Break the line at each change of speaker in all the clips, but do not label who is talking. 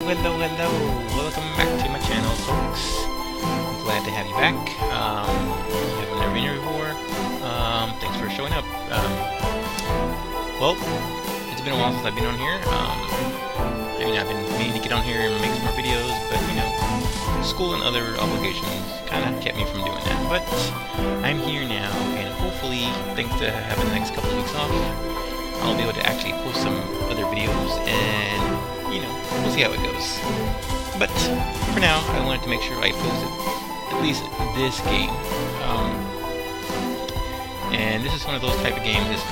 Hello, welcome back to my channel, folks. I'm glad to have you back. You have an arena before. Thanks for showing up. Well, it's been a while since I've been on here. I mean, I've been meaning to get on here and make some more videos, but you know, school and other obligations kind of kept me from doing that. But I'm here now, and hopefully, thanks to having the next couple of weeks off, I'll be able to actually post some other videos, and you know, we'll see how it goes. But for now, I wanted to make sure I posted at least this game. And this is one of those type of games that's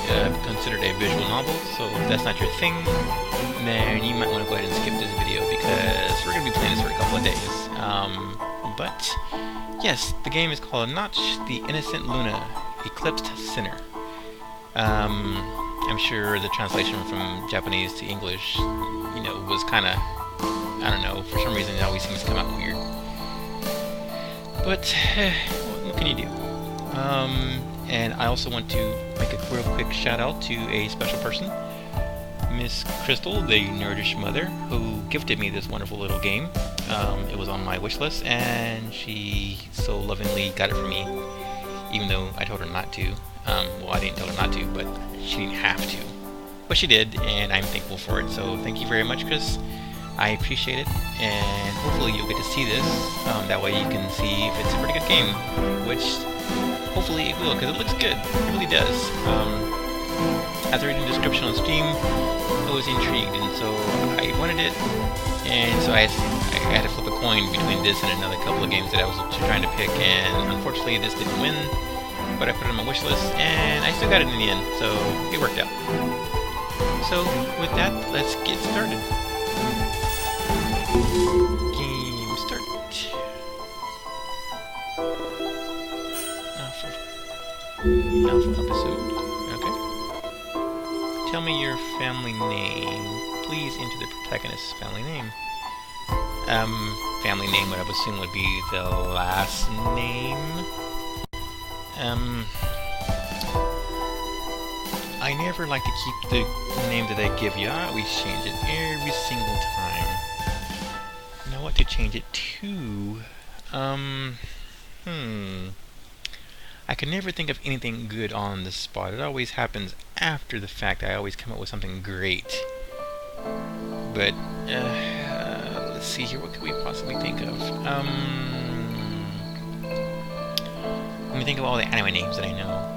considered a visual novel, so if that's not your thing, then you might want to go ahead and skip this video because we're going to be playing this for a couple of days. But yes, the game is called Notch, the Innocent Luna, Eclipsed Sinner. I'm sure the translation from Japanese to English, you know, was kind of, I don't know, for some reason it always seems to come out weird. But, what can you do? And I also want to make a real quick shout out to a special person, Miss Crystal, the Nerdish Mother, who gifted me this wonderful little game. It was on my wish list, and she so lovingly got it for me, even though I told her not to. Well, I didn't tell her not to, but she didn't have to. But she did, and I'm thankful for it, so thank you very much, Chris. I appreciate it, and hopefully you'll get to see this. That way you can see if it's a pretty good game, which hopefully it will, because it looks good. It really does. After reading the description on Steam, I was intrigued, and so I wanted it, and so I had to flip a coin between this and another couple of games that I was trying to pick, and unfortunately this didn't win, but I put it on my wish list, and I still got it in the end, so it worked out. So, with that, let's get started. Game start. Alpha episode. Okay. Tell me your family name. Please enter the protagonist's family name. Family name, what I would assume would be the last name. I never like to keep the name that I give you. I always change it every single time. You know what to change it to? I can never think of anything good on the spot. It always happens after the fact. I always come up with something great. But, let's see here. What could we possibly think of? Let me think of all the anime names that I know.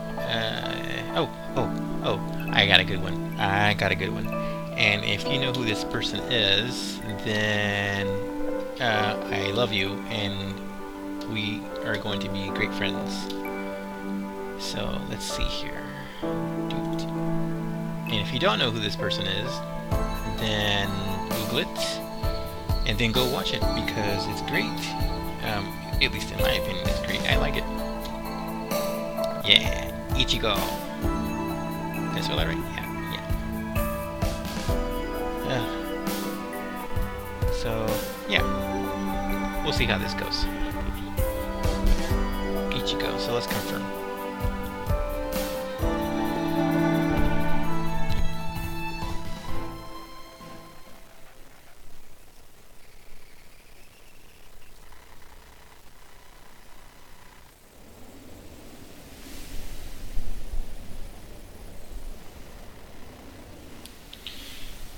I got a good one. And if you know who this person is, then I love you, and we are going to be great friends. So let's see here. And if you don't know who this person is, then Google it, and then go watch it because it's great. At least in my opinion, it's great. I like it. Yeah, Ichigo. Did I spell that right? Yeah. So, yeah. We'll see how this goes. Ichigo, so let's confirm.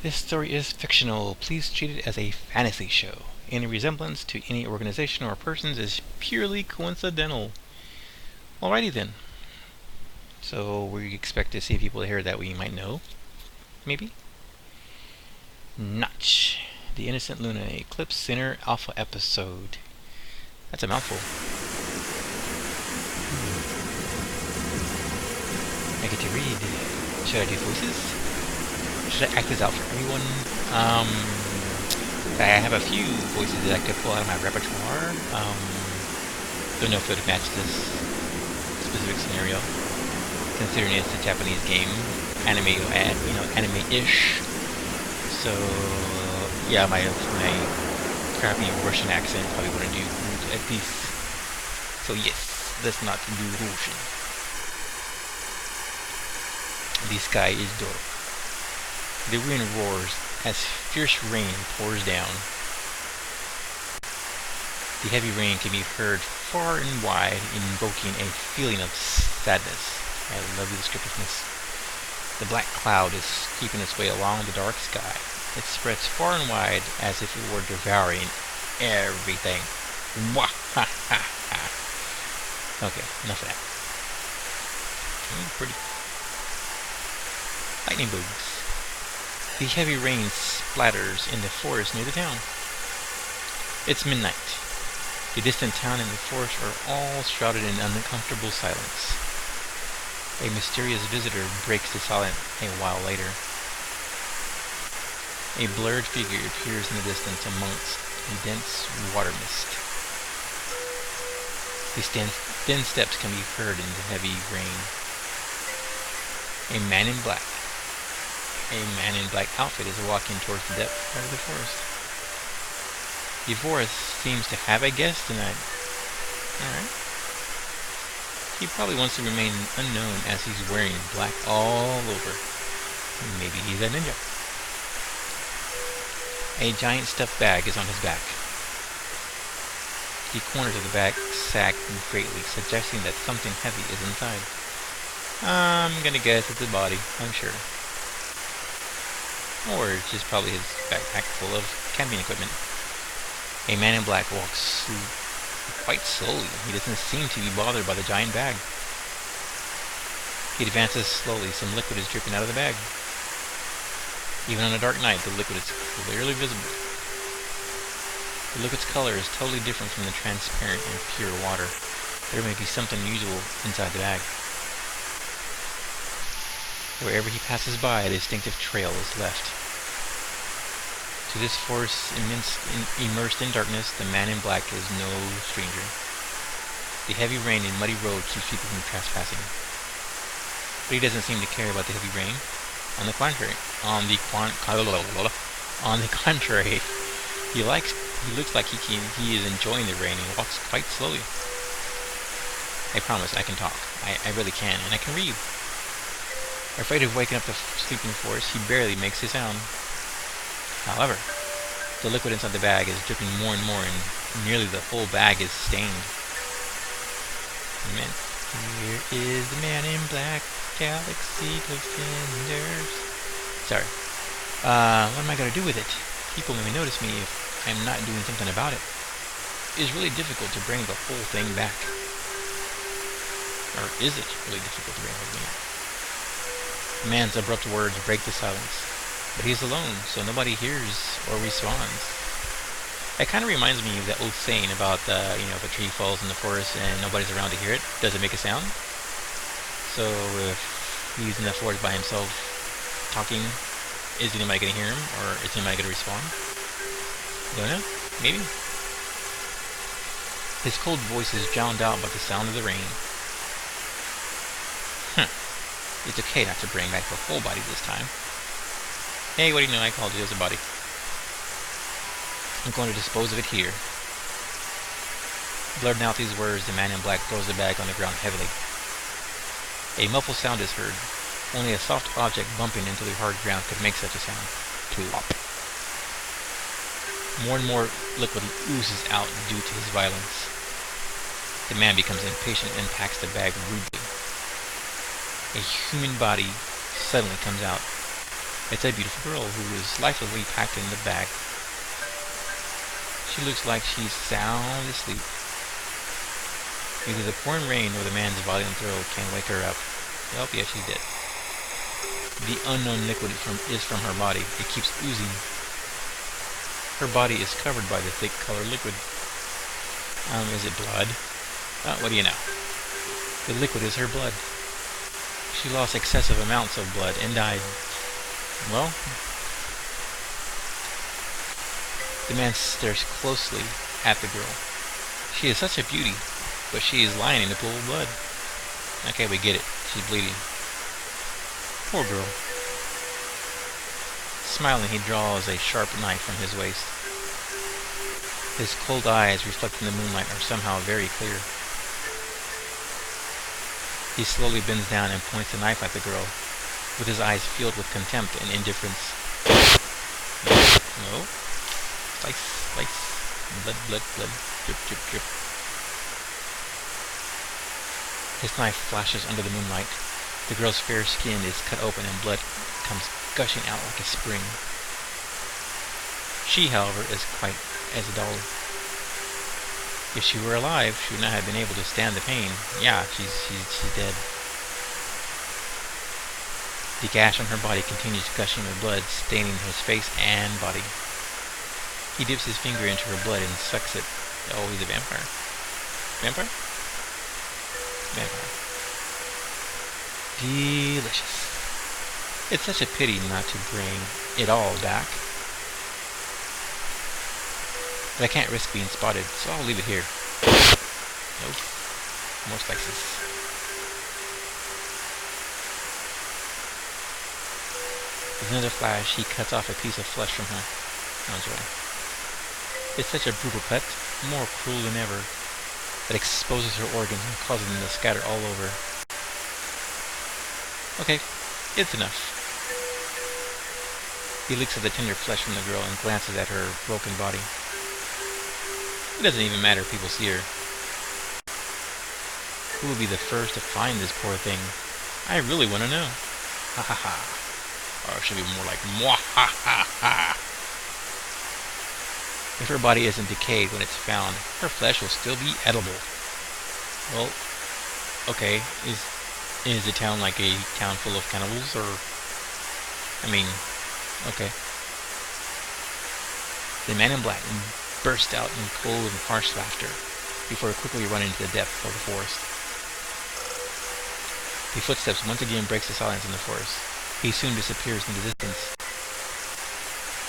This story is fictional. Please treat it as a fantasy show. Any resemblance to any organization or persons is purely coincidental. Alrighty then. So we expect to see people here that we might know. Maybe? Notch. The Innocent Luna, Eclipse Sinner Alpha episode. That's a mouthful. I get to read. Should I do voices? Should I act this out for everyone? I have a few voices that I could pull out of my repertoire. Don't know if it would match this specific scenario, considering it's a Japanese game, anime-ish. So yeah, my crappy Russian accent probably wouldn't do at least. So yes, let's not do Russian. The sky is dark. The wind roars as fierce rain pours down. The heavy rain can be heard far and wide, invoking a feeling of sadness. I love the descriptiveness. The black cloud is creeping its way along the dark sky. It spreads far and wide as if it were devouring everything. Wah ha ha ha. Okay, enough of that. Pretty. Lightning bugs. The heavy rain splatters in the forest near the town. It's midnight. The distant town and the forest are all shrouded in uncomfortable silence. A mysterious visitor breaks the silence a while later. A blurred figure appears in the distance amongst a dense water mist. His thin steps can be heard in the heavy rain. A man in black outfit is walking towards the depth of the forest. The forest seems to have a guest tonight. Alright. He probably wants to remain unknown as he's wearing black all over. Maybe he's a ninja. A giant stuffed bag is on his back. The corners of the bag sag greatly, suggesting that something heavy is inside. I'm gonna guess it's a body, I'm sure. Or it's just probably his backpack full of camping equipment. A man in black walks quite slowly. He doesn't seem to be bothered by the giant bag. He advances slowly. Some liquid is dripping out of the bag. Even on a dark night, the liquid is clearly visible. The liquid's color is totally different from the transparent and pure water. There may be something unusual inside the bag. Wherever he passes by, a distinctive trail is left. To this forest immersed in darkness, the man in black is no stranger. The heavy rain and muddy road keeps people from trespassing. But he doesn't seem to care about the heavy rain. On the contrary, he looks like he is enjoying the rain and walks quite slowly. I promise I can talk. I really can, and I can read. Afraid of waking up the sleeping forest, he barely makes a sound. However, the liquid inside the bag is dripping more and more, and nearly the whole bag is stained. Man, here is the man in black, galaxy defenders. Sorry. What am I going to do with it? People may notice me if I'm not doing something about it. It's really difficult to bring the whole thing back. Or is it really difficult to bring the whole thing back? The man's abrupt words break the silence. But he's alone, so nobody hears or responds. It kind of reminds me of that old saying about, if a tree falls in the forest and nobody's around to hear it, does it make a sound? So if he's in the forest by himself talking, is anybody going to hear him, or is anybody going to respond? Don't know. Maybe. His cold voice is drowned out by the sound of the rain. It's okay not to bring back the whole body this time. Hey, what do you know? I called it as a body. I'm going to dispose of it here. Blurting out these words, the man in black throws the bag on the ground heavily. A muffled sound is heard. Only a soft object bumping into the hard ground could make such a sound. Plop. More and more liquid oozes out due to his violence. The man becomes impatient and packs the bag rudely. A human body suddenly comes out. It's a beautiful girl who is lifelessly packed in the bag. She looks like she's sound asleep. Either the pouring rain or the man's violent throw can wake her up. Oh, yeah, she's dead. The unknown liquid is from her body. It keeps oozing. Her body is covered by the thick colored liquid. Is it blood? What do you know? The liquid is her blood. She lost excessive amounts of blood and died. Well, the man stares closely at the girl. She is such a beauty, but she is lying in a pool of blood. Okay, we get it. She's bleeding. Poor girl. Smiling, he draws a sharp knife from his waist. His cold eyes, reflecting the moonlight, are somehow very clear. He slowly bends down and points the knife at the girl, with his eyes filled with contempt and indifference. No. Slice, slice. Blood, blood, blood. Drip, drip, drip. His knife flashes under the moonlight. The girl's fair skin is cut open and blood comes gushing out like a spring. She, however, is quite as dull. If she were alive, she would not have been able to stand the pain. Yeah, she's dead. The gash on her body continues gushing with blood, staining his face and body. He dips his finger into her blood and sucks it. Oh, he's a vampire. Vampire? Vampire. Delicious. It's such a pity not to bring it all back. But I can't risk being spotted, so I'll leave it here. Nope. More slices. With another flash, he cuts off a piece of flesh from her. Enjoy. It's such a brutal cut, more cruel than ever, that exposes her organs and causes them to scatter all over. Okay, it's enough. He licks at the tender flesh from the girl and glances at her broken body. It doesn't even matter if people see her. Who will be the first to find this poor thing? I really want to know. Ha ha ha. Or it should be more like mwah ha ha ha. If her body isn't decayed when it's found, her flesh will still be edible. Well, okay, is the town like a town full of cannibals, or... I mean, okay. The man in black burst out in cold and harsh laughter, before quickly running into the depths of the forest. The footsteps once again breaks the silence in the forest. He soon disappears in the distance.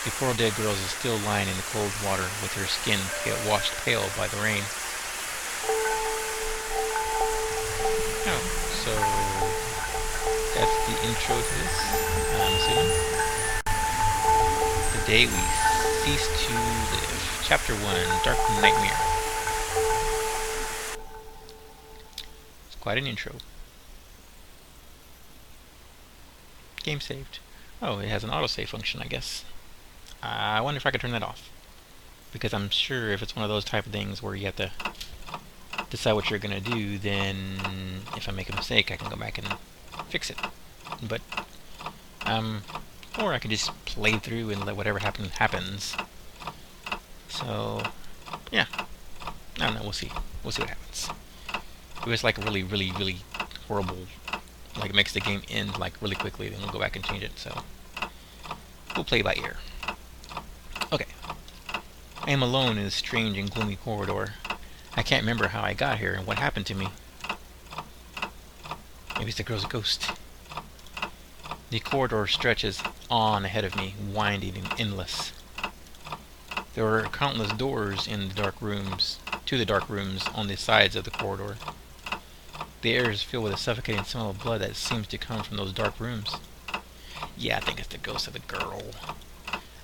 The poor dead girl is still lying in the cold water with her skin washed pale by the rain. Oh, so that's the intro to this, I'm assuming. The day we cease to live. Chapter 1, Dark Nightmare. It's quite an intro. Game saved. Oh, it has an autosave function, I guess. I wonder if I could turn that off. Because I'm sure if it's one of those type of things where you have to decide what you're going to do, then if I make a mistake, I can go back and fix it. But, or I can just play through and let whatever happens. So, yeah. I don't know, we'll see. We'll see what happens. If it's like really, really, really horrible, like it makes the game end like really quickly, then we'll go back and change it, so we'll play by ear. Okay. I am alone in this strange and gloomy corridor. I can't remember how I got here and what happened to me. Maybe it's the girl's ghost. The corridor stretches on ahead of me, winding and endless. There are countless doors in the dark rooms, to the dark rooms on the sides of the corridor. The air is filled with a suffocating smell of blood that seems to come from those dark rooms. Yeah, I think it's the ghost of the girl.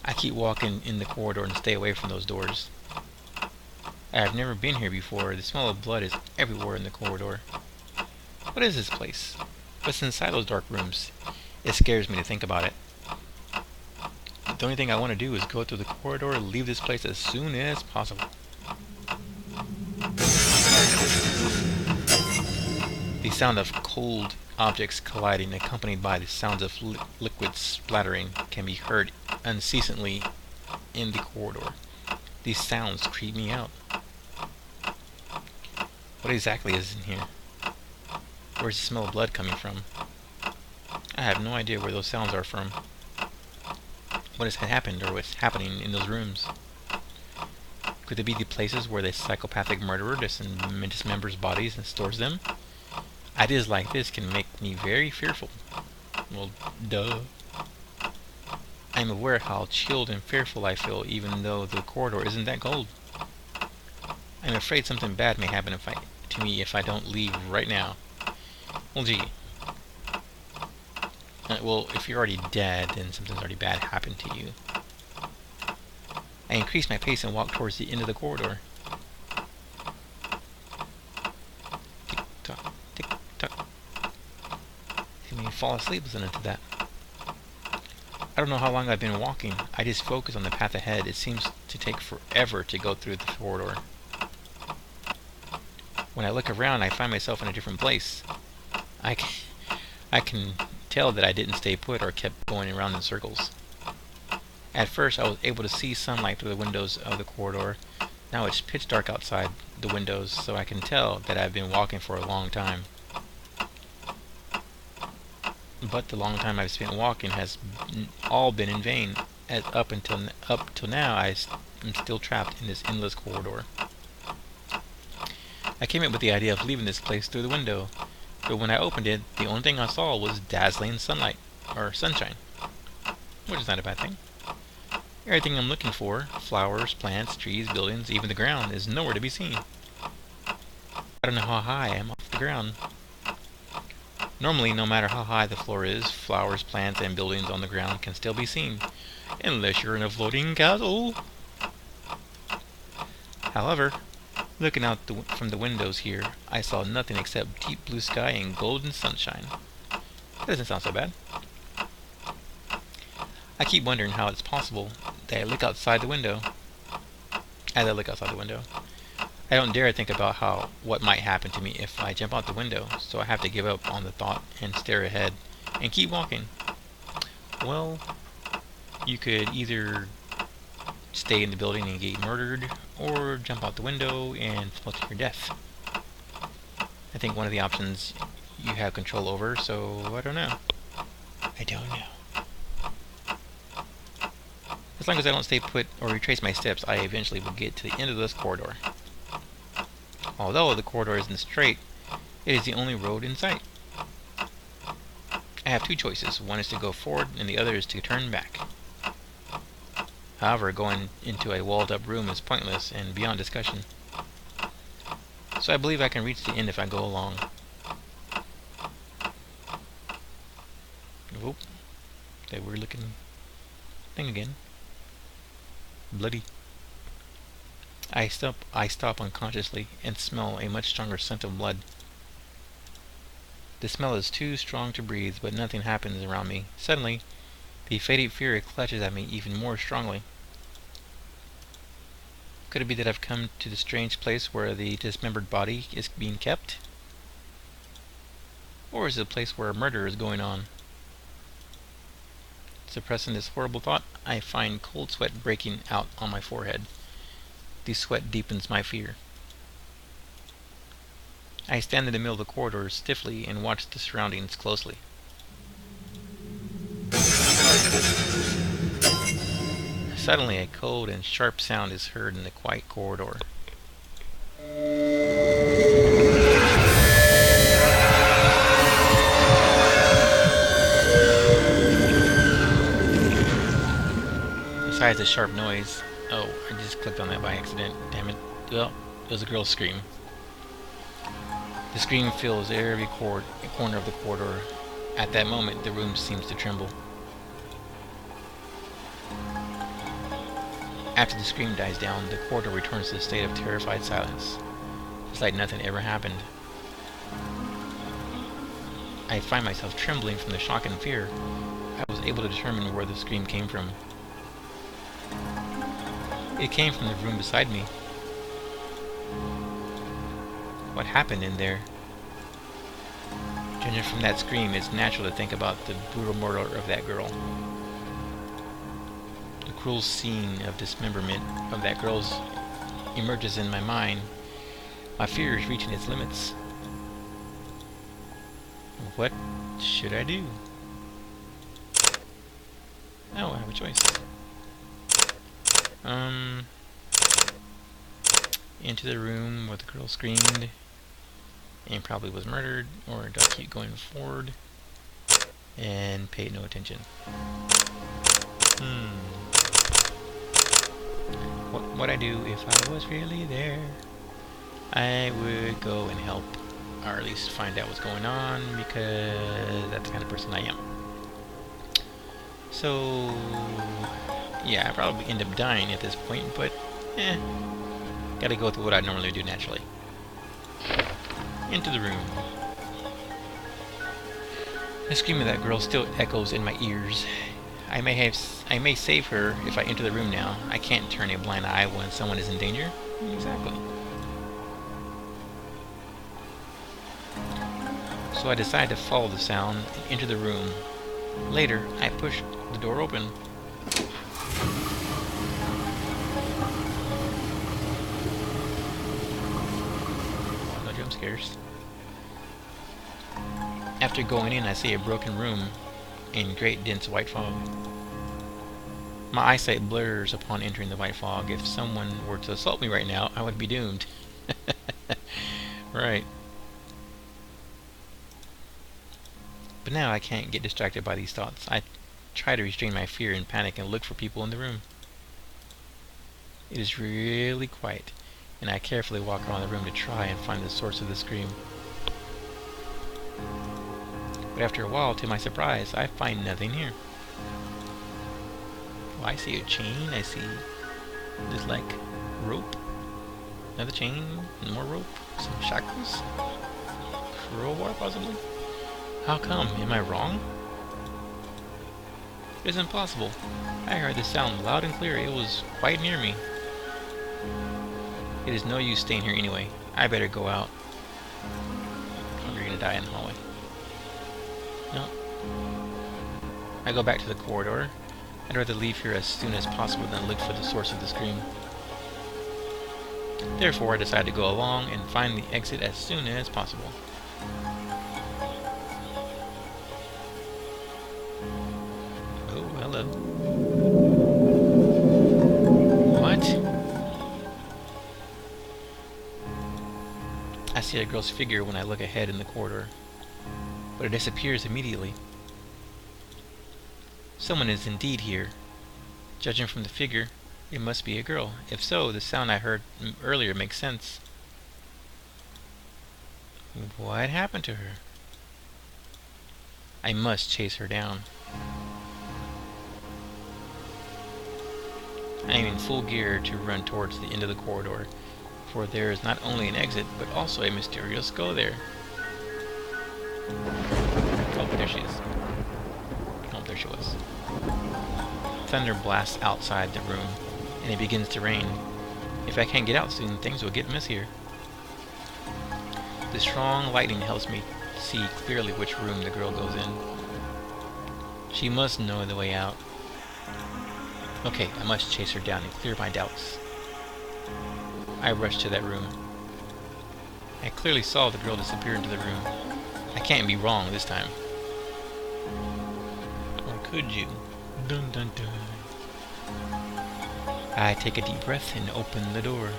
I keep walking in the corridor and stay away from those doors. I have never been here before. The smell of blood is everywhere in the corridor. What is this place? What's inside those dark rooms? It scares me to think about it. The only thing I want to do is go through the corridor and leave this place as soon as possible. The sound of cold objects colliding, accompanied by the sounds of liquid splattering, can be heard unceasingly in the corridor. These sounds creep me out. What exactly is in here? Where's the smell of blood coming from? I have no idea where those sounds are from. What has happened or what's happening in those rooms? Could they be the places where the psychopathic murderer dismembers bodies and stores them? Ideas like this can make me very fearful. Well, duh. I am aware how chilled and fearful I feel even though the corridor isn't that cold. I am afraid something bad may happen to me if I don't leave right now. Well, gee. Well, if you're already dead, then something's already bad happened to you. I increase my pace and walk towards the end of the corridor. Tick-tock, tick-tock. I may fall asleep listening to that. I don't know how long I've been walking. I just focus on the path ahead. It seems to take forever to go through the corridor. When I look around, I find myself in a different place. I can tell that I didn't stay put or kept going around in circles. At first, I was able to see sunlight through the windows of the corridor. Now it's pitch dark outside the windows, so I can tell that I've been walking for a long time. But the long time I've spent walking has all been in vain, as up till now I'm still trapped in this endless corridor. I came up with the idea of leaving this place through the window, but when I opened it, the only thing I saw was dazzling sunlight, or sunshine, which is not a bad thing. Everything I'm looking for, flowers, plants, trees, buildings, even the ground, is nowhere to be seen. I don't know how high I am off the ground. Normally, no matter how high the floor is, flowers, plants, and buildings on the ground can still be seen, unless you're in a floating castle. However, looking out from the windows here, I saw nothing except deep blue sky and golden sunshine. That doesn't sound so bad. I keep wondering how it's possible that I look outside the window. As I look outside the window, I don't dare think about what might happen to me if I jump out the window, so I have to give up on the thought and stare ahead and keep walking. Well, you could either stay in the building and get murdered, or jump out the window and fall to your death. I think one of the options you have control over, so I don't know. I don't know. As long as I don't stay put or retrace my steps, I eventually will get to the end of this corridor. Although the corridor isn't straight, it is the only road in sight. I have two choices. One is to go forward and the other is to turn back. However, going into a walled-up room is pointless and beyond discussion. So I believe I can reach the end if I go along. Whoop. That weird looking thing again. Bloody. I stop unconsciously and smell a much stronger scent of blood. The smell is too strong to breathe, but nothing happens around me. Suddenly, the faded fear clutches at me even more strongly. Could it be that I've come to the strange place where the dismembered body is being kept? Or is it a place where a murder is going on? Suppressing this horrible thought, I find cold sweat breaking out on my forehead. The sweat deepens my fear. I stand in the middle of the corridor stiffly and watch the surroundings closely. Suddenly, a cold and sharp sound is heard in the quiet corridor. Besides the sharp noise, oh, I just clicked on that by accident. Damn it. Well, it was a girl's scream. The scream fills every corner of the corridor. At that moment, the room seems to tremble. After the scream dies down, the corridor returns to a state of terrified silence. It's like nothing ever happened. I find myself trembling from the shock and fear. I was able to determine where the scream came from. It came from the room beside me. What happened in there? Judging from that scream, it's natural to think about the brutal murder of that girl. The cruel scene of dismemberment of that girl's emerges in my mind. My fear is reaching its limits. What should I do? Oh, I have a choice. Into the room where the girl screamed and probably was murdered, or do I keep going forward and pay no attention? What would I do if I was really there? I would go and help, or at least find out what's going on, because that's the kind of person I am. So, yeah, I probably end up dying at this point, but gotta go with what I normally do naturally. Into the room. The scream of that girl still echoes in my ears. I may save her if I enter the room now. I can't turn a blind eye when someone is in danger. Exactly. So I decide to follow the sound and enter the room. Later, I push the door open. No jump scares. After going in, I see a broken room in great dense white fog. My eyesight blurs upon entering the white fog. If someone were to assault me right now, I would be doomed. Right. But now I can't get distracted by these thoughts. I try to restrain my fear and panic and look for people in the room. It is really quiet, and I carefully walk around the room to try and find the source of the scream. But after a while, to my surprise, I find nothing here. Oh, I see a chain. I see this like rope. Another chain, more rope, some shackles. Crowbar, possibly? How come? Am I wrong? It is impossible. I heard the sound loud and clear. It was quite near me. It is no use staying here anyway. I better go out. I'm gonna die in the hallway. No. I go back to the corridor. I'd rather leave here as soon as possible than look for the source of the scream. Therefore, I decide to go along and find the exit as soon as possible. Oh, hello. What? I see a girl's figure when I look ahead in the corridor, but it disappears immediately. Someone is indeed here. Judging from the figure, it must be a girl. If so, the sound I heard earlier makes sense. What happened to her? I must chase her down. I am in full gear to run towards the end of the corridor, for there is not only an exit, but also a mysterious skull there. Oh, there she is. Oh, there she was. Thunder blasts outside the room, and it begins to rain. If I can't get out soon, things will get messier. The strong lightning helps me see clearly which room the girl goes in. She must know the way out. Okay, I must chase her down and clear my doubts. I rush to that room. I clearly saw the girl disappear into the room. I can't be wrong this time. Or could you? Dun dun dun. I take a deep breath and open the door.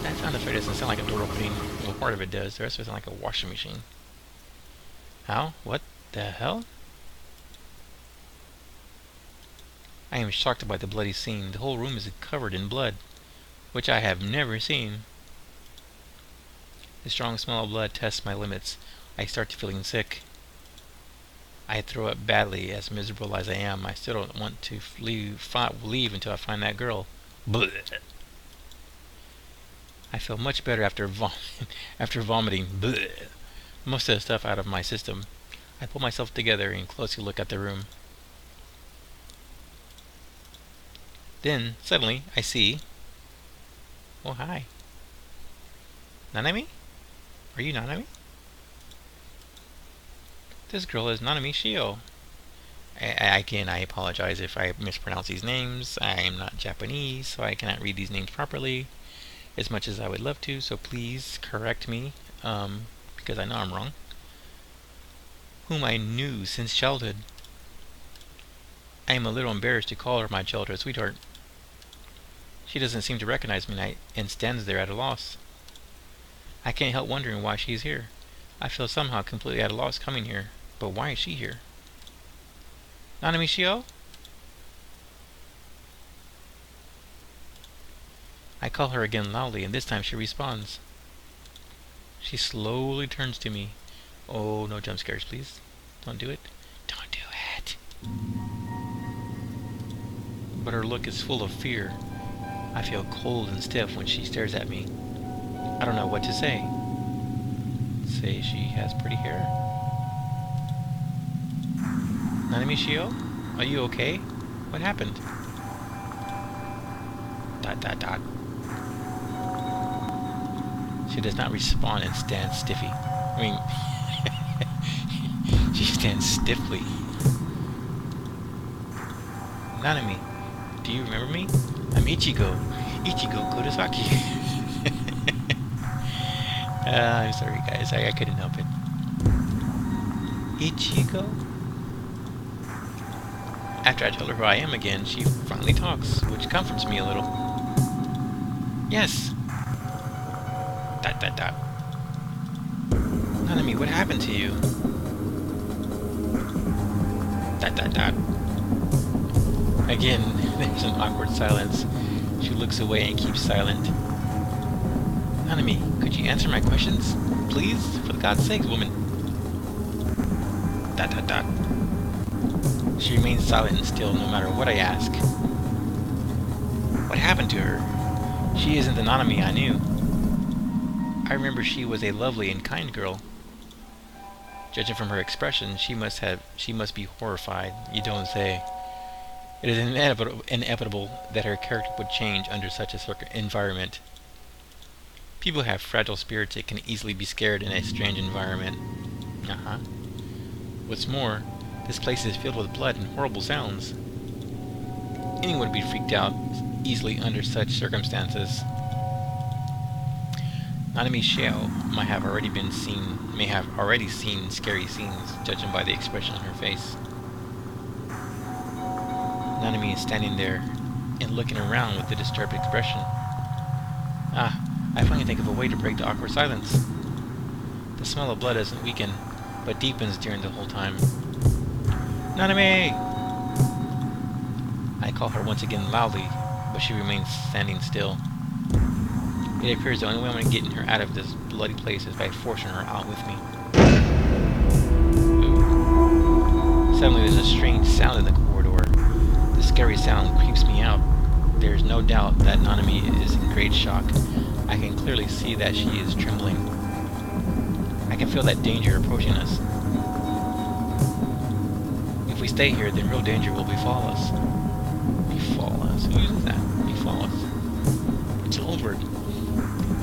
That sound effect doesn't sound like a door opening. Well, part of it does. The rest of it sounds like a washing machine. How? What the hell? I am shocked by the bloody scene. The whole room is covered in blood, which I have never seen. The strong smell of blood tests my limits. I start feeling sick. I throw up badly. As miserable as I am, I still don't want to leave until I find that girl. Blech. I feel much better after vomiting blech, most of the stuff out of my system. I pull myself together and closely look at the room. Then, suddenly, I see... Oh, hi. Nanami? Are you Nanami? This girl is Nanami Shio. Again, I apologize if I mispronounce these names. I am not Japanese, so I cannot read these names properly as much as I would love to, so please correct me, because I know I'm wrong. Whom I knew since childhood. I am a little embarrassed to call her my childhood sweetheart. She doesn't seem to recognize me and stands there at a loss. I can't help wondering why she's here. I feel somehow completely at a loss coming here, but why is she here? Nanami Shio? I call her again loudly, and this time she responds. She slowly turns to me. Oh, no jump scares, please. Don't do it. Don't do it. But her look is full of fear. I feel cold and stiff when she stares at me. I don't know what to say. say she has pretty hair. Nanami Shio? Are you okay? What happened? Dot dot dot. She does not respond and stands stiffy. I mean, she stands stiffly. Nanami, do you remember me? I'm Ichigo. Ichigo Kurosaki. I'm sorry guys, I couldn't help it. Ichigo? After I tell her who I am again, she finally talks, which comforts me a little. Yes! Dot dot dot. Nanami, what happened to you? Dot dot dot. Again, there's an awkward silence. She looks away and keeps silent. Nanami, could you answer my questions? Please? For God's sakes, woman. Dot dot dot. She remains silent and still no matter what I ask. What happened to her? She isn't the Nanami I knew. I remember she was a lovely and kind girl. Judging from her expression, she must be horrified. You don't say. It is inevitable that her character would change under such a environment. People have fragile spirits that can easily be scared in a strange environment. What's more, this place is filled with blood and horrible sounds. Anyone would be freaked out easily under such circumstances. Nanami Shio may have already seen scary scenes, judging by the expression on her face. Nanami is standing there and looking around with a disturbed expression. I finally think of a way to break the awkward silence. The smell of blood doesn't weaken, but deepens during the whole time. Nanami! I call her once again loudly, but she remains standing still. It appears the only way I'm going to get her out of this bloody place is by forcing her out with me. Ooh. Suddenly there's a strange sound in the corridor. The scary sound creeps me out. There's no doubt that Nanami is in great shock. I can clearly see that she is trembling. I can feel that danger approaching us. If we stay here, then real danger will befall us. Befall us? Who uses that? Befall us. It's an old word.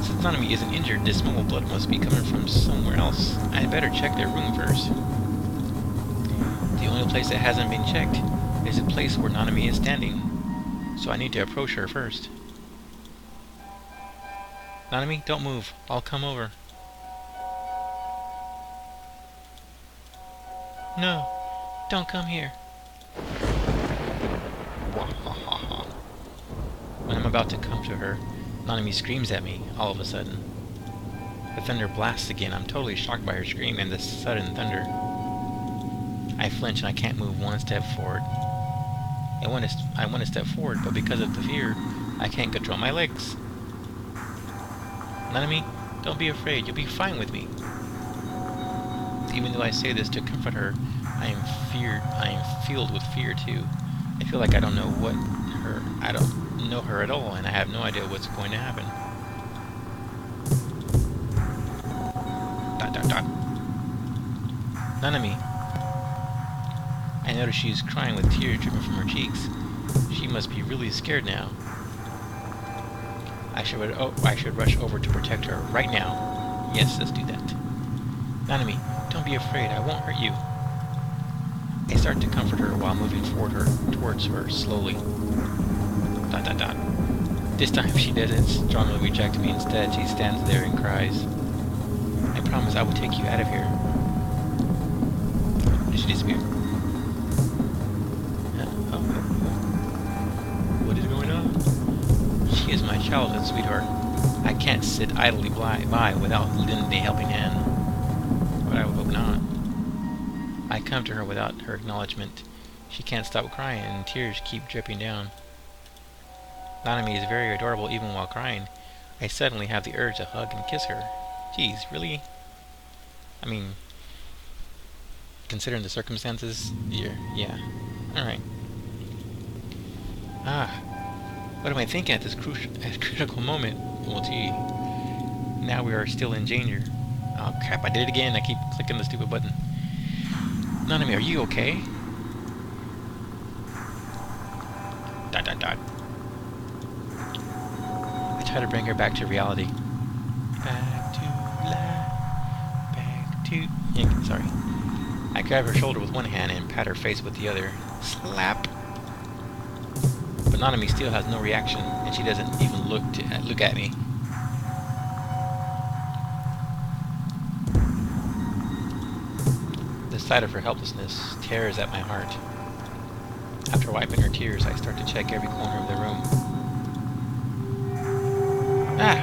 Since Nanami isn't injured, this smell of blood must be coming from somewhere else. I'd better check their room first. The only place that hasn't been checked is the place where Nanami is standing. So I need to approach her first. Nanami, don't move. I'll come over. No, don't come here. When I'm about to come to her, Nanami screams at me, all of a sudden. The thunder blasts again. I'm totally shocked by her scream and the sudden thunder. I flinch and I can't move one step forward. I want to step forward, but because of the fear, I can't control my legs. Nanami, don't be afraid. You'll be fine with me. Even though I say this to comfort her, I am filled with fear too. I feel like I don't know her at all, and I have no idea what's going to happen. Dot dot dot. Nanami. I notice she is crying with tears dripping from her cheeks. She must be really scared now. I should rush over to protect her right now. Yes, let's do that. Nanami, don't be afraid. I won't hurt you. I start to comfort her while moving towards her slowly. Dot dot dot. This time she doesn't strongly reject me. Instead, she stands there and cries. I promise I will take you out of here. Did she disappear? What is going on? She is my childhood sweetheart. I can't sit idly by without lending a helping hand. But I would hope not. I come to her without her acknowledgement. She can't stop crying, and tears keep dripping down. Nanami is very adorable even while crying. I suddenly have the urge to hug and kiss her. Geez, really? I mean, considering the circumstances, yeah. Alright. What am I thinking at this critical moment? Well, gee, now we are still in danger. Oh crap, I did it again. I keep clicking the stupid button. Nanami, are you okay? Dot dot dot. I try to bring her back to reality. Back to life. Back to... Yeah, sorry. I grab her shoulder with one hand and pat her face with the other. Slap! But Nanami still has no reaction, and she doesn't even look at me. The sight of her helplessness tears at my heart. After wiping her tears, I start to check every corner of the room. Ah!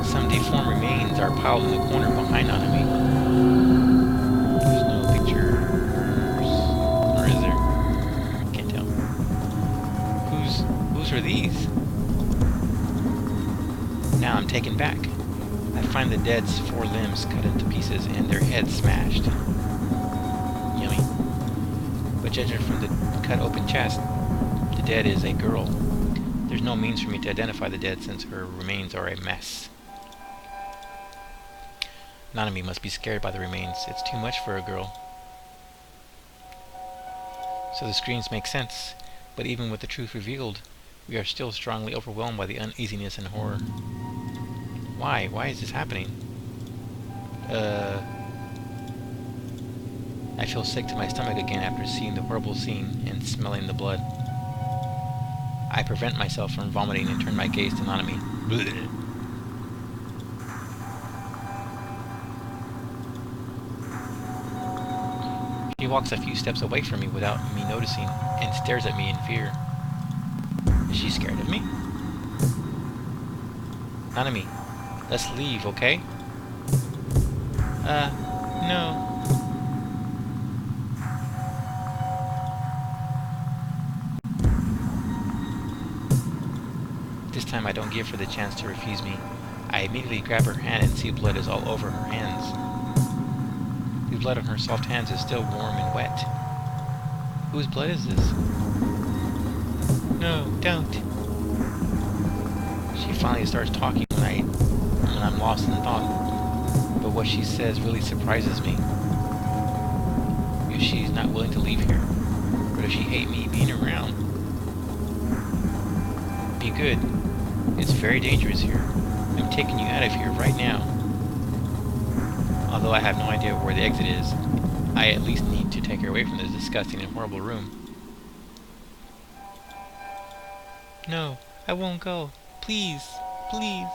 Some deformed remains are piled in the corner behind Nanami. There's no pictures. Or is there? Can't tell. Whose are these? Now I'm taken back. I find the dead's 4 limbs cut into pieces and their heads smashed. Yummy. But judging from the cut open chest, the dead is a girl. There's no means for me to identify the dead since her remains are a mess. Nanami must be scared by the remains. It's too much for a girl. So the screams make sense, but even with the truth revealed, we are still strongly overwhelmed by the uneasiness and horror. Why? Why is this happening? I feel sick to my stomach again after seeing the horrible scene and smelling the blood. I prevent myself from vomiting and turn my gaze to Nanami. Blech. She walks a few steps away from me without me noticing and stares at me in fear. Is she scared of me? Nanami, let's leave, okay? No. This time I don't give her the chance to refuse me. I immediately grab her hand and see blood is all over her hands. The blood on her soft hands is still warm and wet. Whose blood is this? No, don't. She finally starts talking when I'm lost in thought. But what she says really surprises me. If she's not willing to leave here, or does she hate me being around? Be good. It's very dangerous here. I'm taking you out of here right now. Although I have no idea where the exit is, I at least need to take her away from this disgusting and horrible room. No, I won't go. Please, please.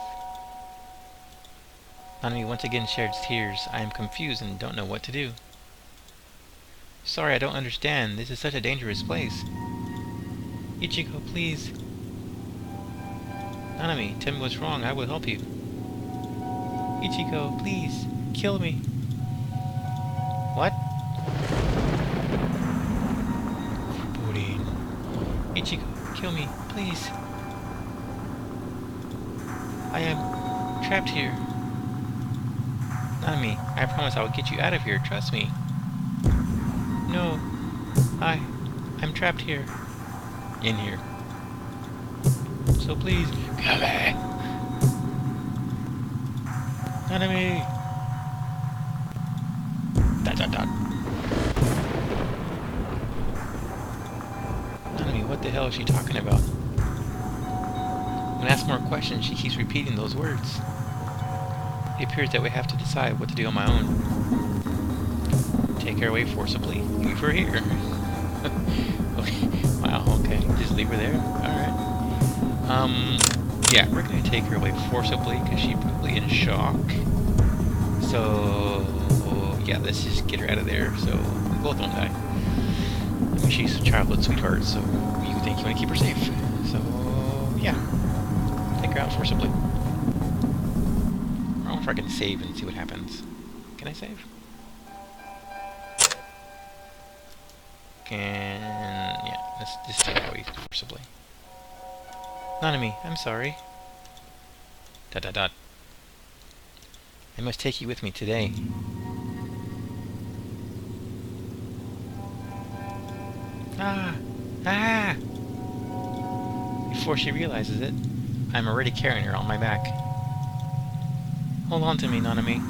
Nanami once again sheds tears. I am confused and don't know what to do. Sorry, I don't understand. This is such a dangerous place. Ichigo, please. Nanami, tell me what's wrong. I will help you. Ichigo, please. Kill me. What? Foreboding. Ichigo, kill me, please. I am trapped here. Nanami, I promise I will get you out of here. Trust me. No. I'm trapped here. In here. So please, kill me. Nanami. Dot dot dot. Nanami, what the hell is she talking about? When I ask more questions, she keeps repeating those words. It appears that we have to decide what to do on my own. Take her away forcibly. Leave her here. Okay. Wow, okay. Just leave her there? Alright. Yeah, we're gonna take her away forcibly because she's probably in shock. So, yeah, let's just get her out of there so we both don't die. I mean, she's a childhood sweetheart, so you think you want to keep her safe. So, yeah. Take her out forcibly. I don't know if I can save and see what happens. Can I save? Yeah, let's just take her away forcibly. Nanami, I'm sorry. Dot dot dot. I must take you with me today. Ah! Ah! Before she realizes it, I'm already carrying her on my back. Hold on to me, Nanami.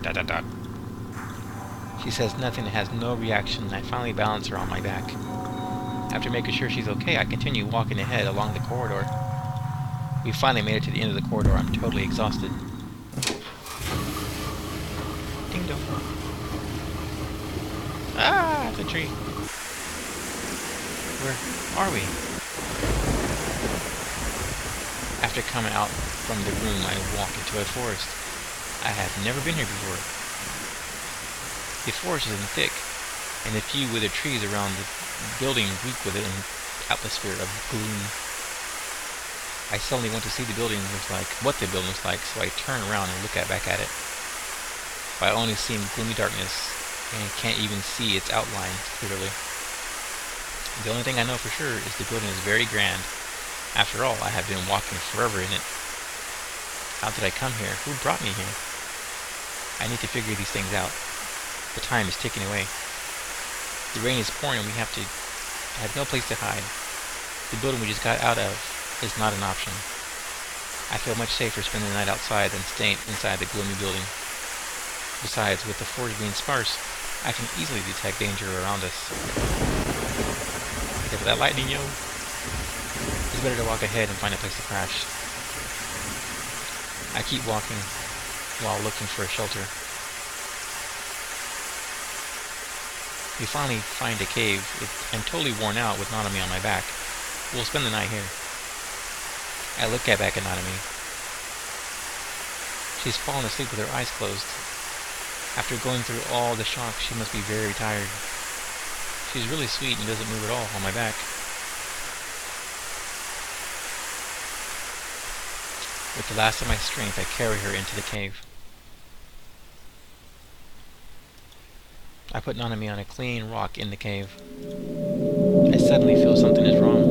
Dot dot dot. She says nothing and has no reaction, and I finally balance her on my back. After making sure she's okay, I continue walking ahead along the corridor. We finally made it to the end of the corridor. I'm totally exhausted. Ding dong. Ah, it's a tree. Where are we? After coming out from the room, I walk into a forest. I have never been here before. The forest is thick, and the few withered trees around the building reek with an atmosphere of gloom. I suddenly want to see what the building looks like, so I turn around and look back at it. But I only see gloomy darkness, and can't even see its outlines clearly. The only thing I know for sure is the building is very grand. After all, I have been walking forever in it. How did I come here? Who brought me here? I need to figure these things out. The time is ticking away. The rain is pouring and I have no place to hide. The building we just got out of is not an option. I feel much safer spending the night outside than staying inside the gloomy building. Besides, with the forest being sparse, I can easily detect danger around us. Okay, for that lightning, yo. It's better to walk ahead and find a place to crash. I keep walking while looking for a shelter. We finally find a cave. I'm totally worn out with Nanami on my back. We'll spend the night here. I look back at Nanami. She's fallen asleep with her eyes closed. After going through all the shock, she must be very tired. She's really sweet and doesn't move at all on my back. With the last of my strength, I carry her into the cave. I put Nanami on a clean rock in the cave. I suddenly feel something is wrong.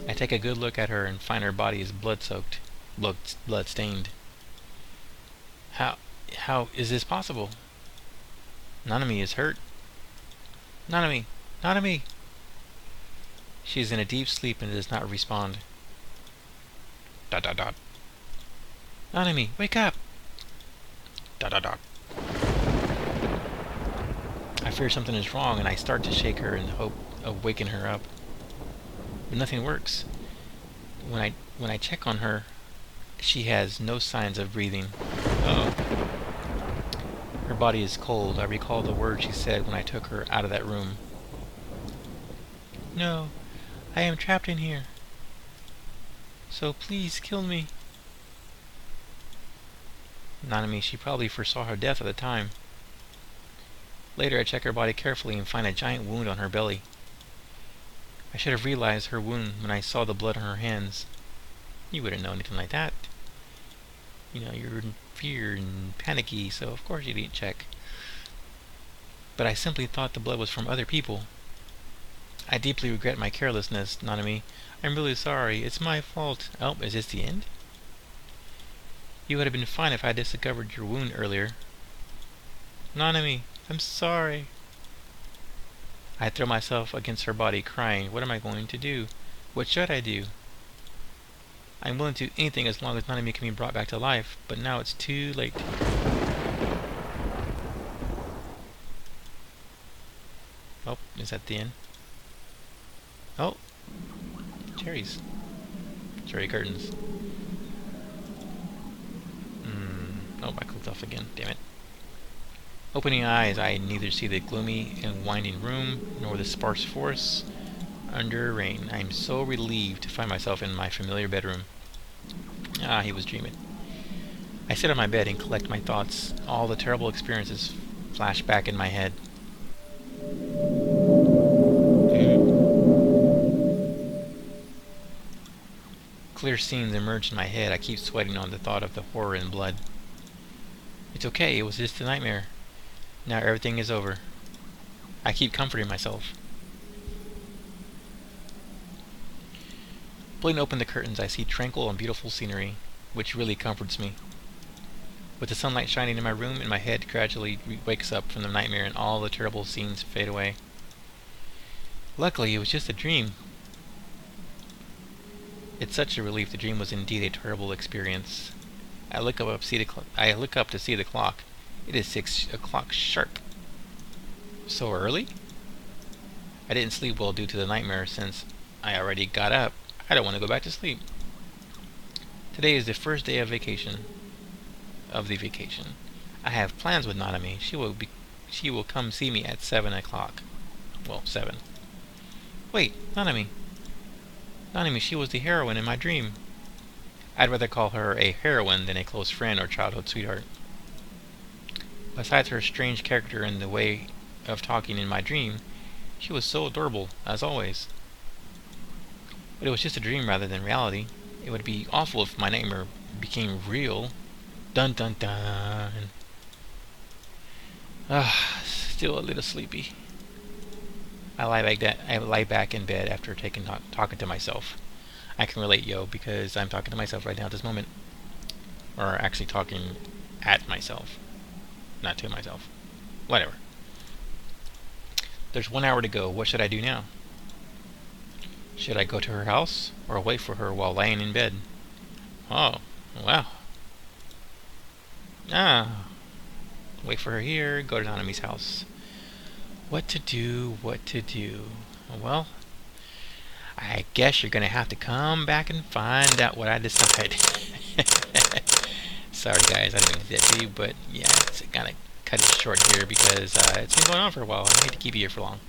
I take a good look at her and find her body is blood-soaked, blood-stained. How is this possible? Nanami is hurt. Nanami! Nanami! She is in a deep sleep and does not respond. Dot dot dot. Nanami, wake up! Dot dot dot. I fear something is wrong and I start to shake her in the hope of waking her up. But nothing works. When I check on her, she has no signs of breathing. Uh-oh. Her body is cold. I recall the words she said when I took her out of that room. No, I am trapped in here. So please kill me. Nanami, she probably foresaw her death at the time. Later, I check her body carefully and find a giant wound on her belly. I should have realized her wound when I saw the blood on her hands. You wouldn't know anything like that. You know, you're in fear and panicky, so of course you didn't check. But I simply thought the blood was from other people. I deeply regret my carelessness, Nanami. I'm really sorry. It's my fault. Oh, is this the end? You would have been fine if I had discovered your wound earlier. Nanami, I'm sorry. I throw myself against her body, crying. What am I going to do? What should I do? I'm willing to do anything as long as Nanami can be brought back to life, but now it's too late. Oh, is that the end? Oh! Cherries. Cherry curtains. Oh, I clicked off again. Damn it. Opening eyes, I neither see the gloomy and winding room, nor the sparse forest under rain. I am so relieved to find myself in my familiar bedroom. Ah, he was dreaming. I sit on my bed and collect my thoughts. All the terrible experiences flash back in my head. Clear scenes emerge in my head. I keep sweating on the thought of the horror and blood. It's okay, it was just a nightmare. Now everything is over. I keep comforting myself. Pulling open the curtains, I see tranquil and beautiful scenery, which really comforts me. With the sunlight shining in my room, and my head gradually wakes up from the nightmare and all the terrible scenes fade away. Luckily, it was just a dream. It's such a relief. The dream was indeed a terrible experience. I look up to see the clock. It is 6 o'clock sharp. So early? I didn't sleep well due to the nightmare since I already got up. I don't want to go back to sleep. Today is the first day of vacation. I have plans with Nanami. She will come see me at 7 o'clock. Well, 7. Wait, Nanami. Nanami, she was the heroine in my dream. I'd rather call her a heroine than a close friend or childhood sweetheart. Besides her strange character and the way of talking in my dream, she was so adorable, as always. But it was just a dream rather than reality. It would be awful if my nightmare became real. Dun dun dun. Still a little sleepy. I lie back in bed after talking to myself. I can relate, yo, because I'm talking to myself right now at this moment. Or actually talking at myself. Not to myself. Whatever. There's 1 hour to go. What should I do now? Should I go to her house or wait for her while laying in bed? Oh, wow. Wait for her here, go to Nanami's house. What to do? Well, I guess you're gonna have to come back and find out what I decide. Sorry guys, I didn't mean to do that to you, but yeah, it's gonna cut it short here because it's been going on for a while. I hate to keep you here for long.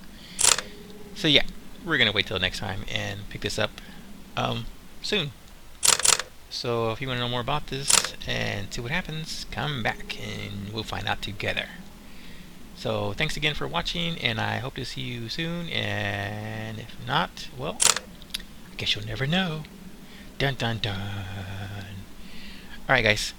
So yeah, we're gonna wait till next time and pick this up soon. So if you want to know more about this and see what happens, come back and we'll find out together. So thanks again for watching, and I hope to see you soon, and if not, well, I guess you'll never know. Dun dun dun. Alright guys,